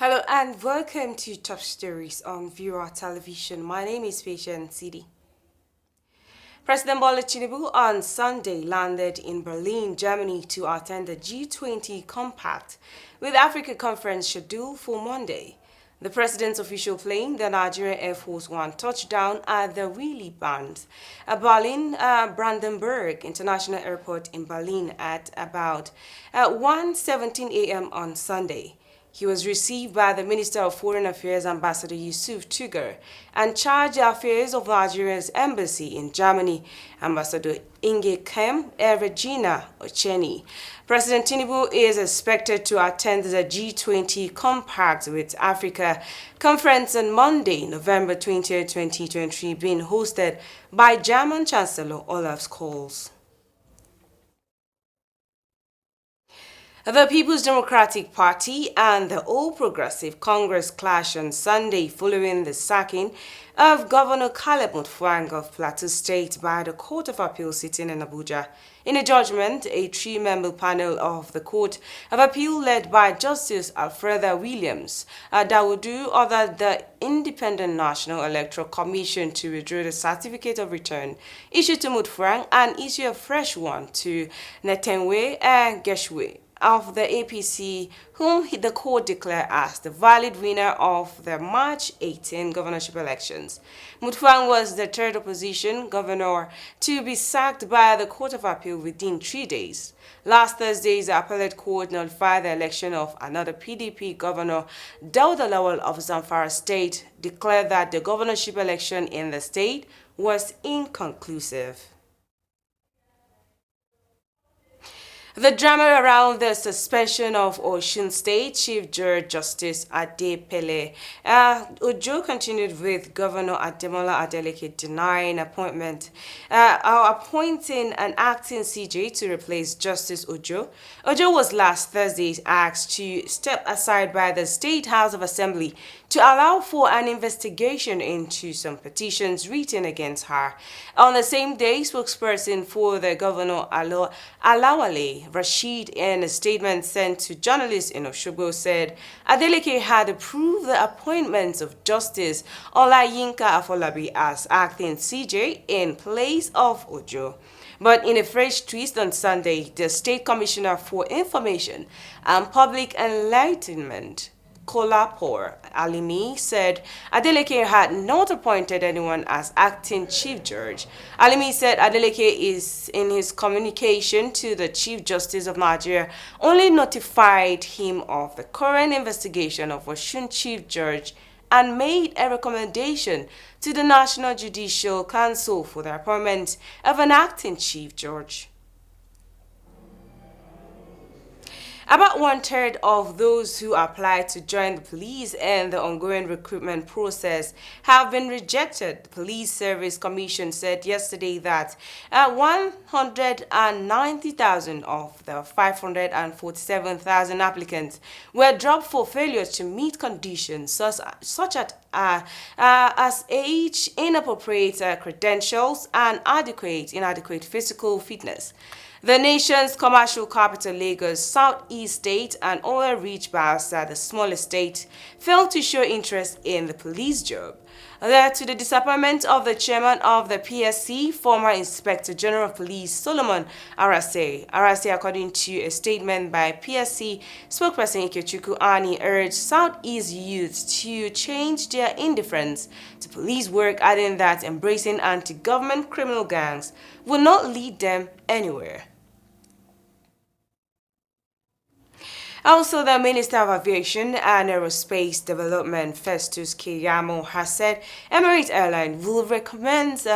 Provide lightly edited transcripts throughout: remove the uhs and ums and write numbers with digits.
Hello and welcome to Top Stories on Viewer Television. My name is Patience Sidi. President Bola Tinubu on Sunday landed in Berlin, Germany to attend the G20 Compact with Africa Conference scheduled for Monday. The president's official plane, the Nigerian Air Force One, touched down at the Willy Brandt Berlin Brandenburg International Airport in Berlin at about 1:17 a.m. on Sunday. He was received by the Minister of Foreign Affairs, Ambassador Yusuf Tugar, and charged the affairs of Nigeria's embassy in Germany, Ambassador Inge Kem Regina Ocheni. President Tinubu is expected to attend the G20 Compact with Africa conference on Monday, November 20, 2023, being hosted by German Chancellor Olaf Scholz. The People's Democratic Party and the All Progressive Congress clash on Sunday following the sacking of Governor Caleb Mutfwang of Plateau State by the Court of Appeal sitting in Abuja. In a judgment, a three-member panel of the Court of Appeal led by Justice Alfreda Williams Dawudu ordered the Independent National Electoral Commission to withdraw the certificate of return issued to Mutfwang and issue a fresh one to Netenwe Geshwe of the APC, whom the court declared as the valid winner of the March 18 governorship elections. Mutfwang was the third opposition governor to be sacked by the Court of Appeal within 3 days. Last Thursday, the appellate court nullified the election of another PDP governor, Dauda Lawal of Zamfara State, declared that the governorship election in the state was inconclusive. The drama around the suspension of Osun State Chief Justice Adepele Ojo continued with Governor Ademola Adeleke denying appointing an acting CJ to replace Justice Ojo. Ojo was last Thursday asked to step aside by the State House of Assembly to allow for an investigation into some petitions written against her. On the same day, spokesperson for the governor Alawale Rashid, in a statement sent to journalists in Oshobo, said Adeleke had approved the appointment of Justice Olayinka Afolabi as acting CJ in place of Ojo. But in a fresh twist on Sunday, the State Commissioner for Information and Public Enlightenment, Kolapur Alimi, said Adeleke had not appointed anyone as acting chief judge. Alimi said Adeleke is, in his communication to the Chief Justice of Nigeria, only notified him of the current investigation of Osun Chief Judge and made a recommendation to the National Judicial Council for the appointment of an acting chief judge. About one-third of those who applied to join the police in the ongoing recruitment process have been rejected. The Police Service Commission said yesterday that 190,000 of the 547,000 applicants were dropped for failure to meet conditions such as age, inappropriate credentials, and inadequate physical fitness. The nation's commercial capital, Lagos, Southeast State, and oil-rich Bayelsa, the smallest state, failed to show interest in the police job. To the disappointment of the chairman of the PSC, former Inspector General of Police Solomon Arase, according to a statement by PSC spokesperson Ikechukwu Ani, urged Southeast youths to change their indifference to police work, adding that embracing anti-government criminal gangs will not lead them anywhere. Also, the Minister of Aviation and Aerospace Development, Festus Keyamo, has said Emirates Airline will recommend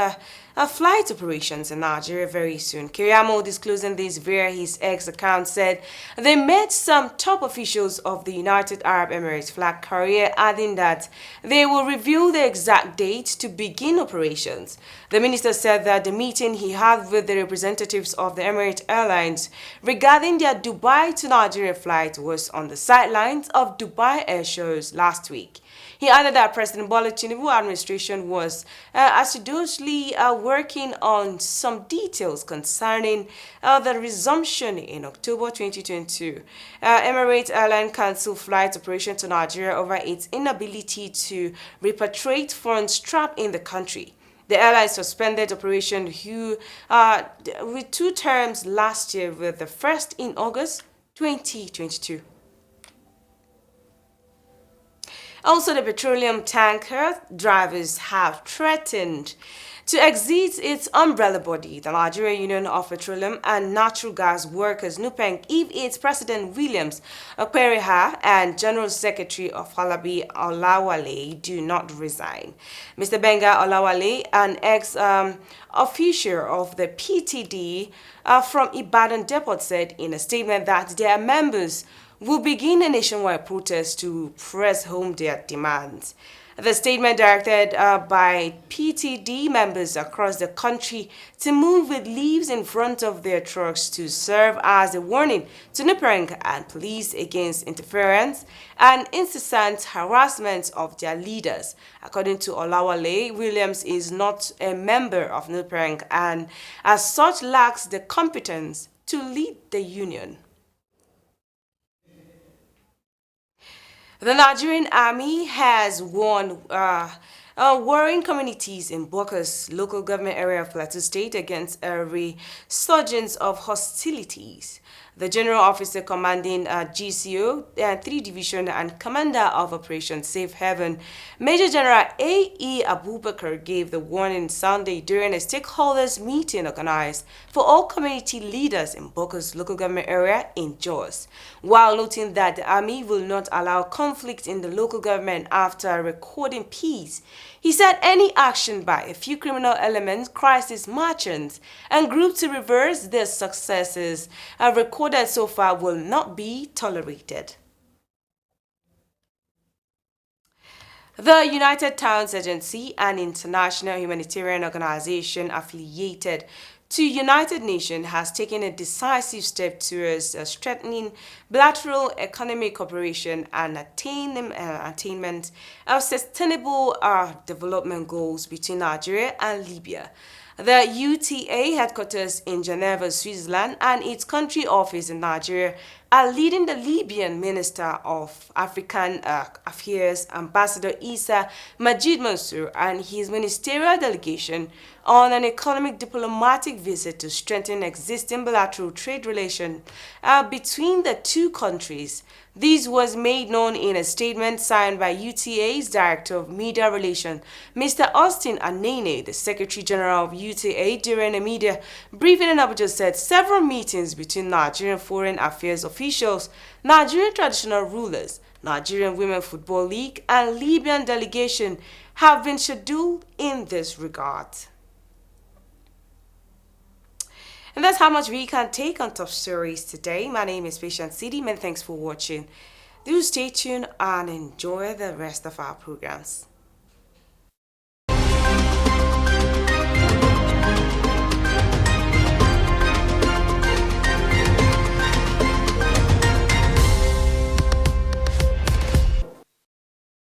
flight operations in Nigeria very soon. Keyamo, disclosing this via his X account, said they met some top officials of the United Arab Emirates flag carrier, adding that they will review the exact date to begin operations. The minister said that the meeting he had with the representatives of the Emirates Airlines regarding their Dubai to Nigeria flight was on the sidelines of Dubai Air Shows last week. He added that President Bola Tinubu administration was assiduously working on some details concerning the resumption in October 2022. Emirates Airline canceled flight operation to Nigeria over its inability to repatriate funds trapped in the country. The airline suspended operation with two terms last year, with the first in August 2022. Also, the petroleum tanker drivers have threatened to exit its umbrella body, the Nigerian Union of Petroleum and Natural Gas Workers (NUPENG), if its President Williams Okperiha and General Secretary of Halabi Olawale do not resign. Mr. Benga Olawale, an ex-official of the PTD from Ibadan Depot, said in a statement that their members will begin a nationwide protest to press home their demands. The statement, directed by PTD members across the country to move with leaves in front of their trucks, to serve as a warning to NUPENG and police against interference and incessant harassment of their leaders. According to Olawale, Williams is not a member of NUPENG and as such lacks the competence to lead the union. The Nigerian Army has warned warring communities in Bokas local government area of Plateau State against a resurgence of hostilities. The General Officer commanding GCO 3 Division and Commander of Operation Safe Haven, Major General A.E. Abubakar, gave the warning Sunday during a stakeholders meeting organized for all community leaders in Bokas local government area in Jos, while noting that the Army will not allow conflict in the local government after recording peace. He said any action by a few criminal elements, crisis merchants, and groups to reverse their successes recorded so far will not be tolerated. The United Towns Agency, an international humanitarian organization affiliated to United Nations, has taken a decisive step towards strengthening bilateral economic cooperation and attainment of sustainable development goals between Nigeria and Libya. The UTA headquarters in Geneva, Switzerland, and its country office in Nigeria are leading the Libyan Minister of African Affairs, Ambassador Issa Majid Mansour, and his ministerial delegation on an economic diplomatic visit to strengthen existing bilateral trade relations between the two countries. This was made known in a statement signed by UTA's Director of Media Relations, Mr. Austin Anene. The Secretary General of UTA, during a media briefing in Abuja, said several meetings between Nigerian Foreign Affairs officials, Nigerian traditional rulers, Nigerian Women Football League, and Libyan delegation have been scheduled in this regard. And that's how much we can take on top stories today. My name is Patient City. Many thanks for watching. Do stay tuned and enjoy the rest of our programs.